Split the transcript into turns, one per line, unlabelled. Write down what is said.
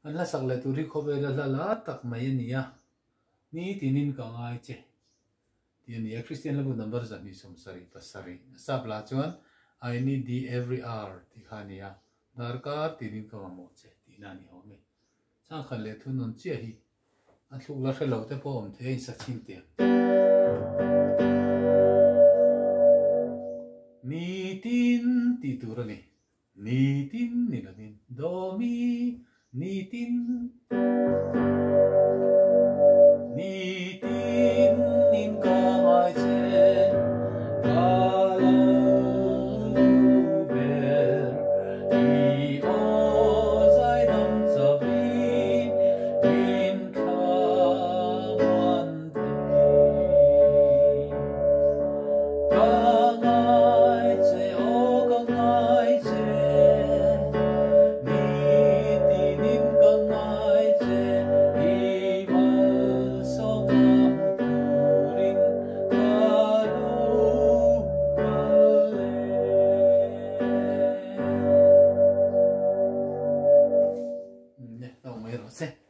anh là sắc lệ turi khove la tak mai nia ni tinin ka ngai che tin ya Christian level number za ni som sari pasari sabla chuan I need the every hour ti khania darkar tinin ka mo che tinani home sang khan le thun non che hi a thuk la khelo te pom the sa chin te ni tin ti turani ni tin ni la min do mi ni tin in ka mai che ka lo ber i o zai dam za vi in ka wan te ka ngai che o ka ngai che se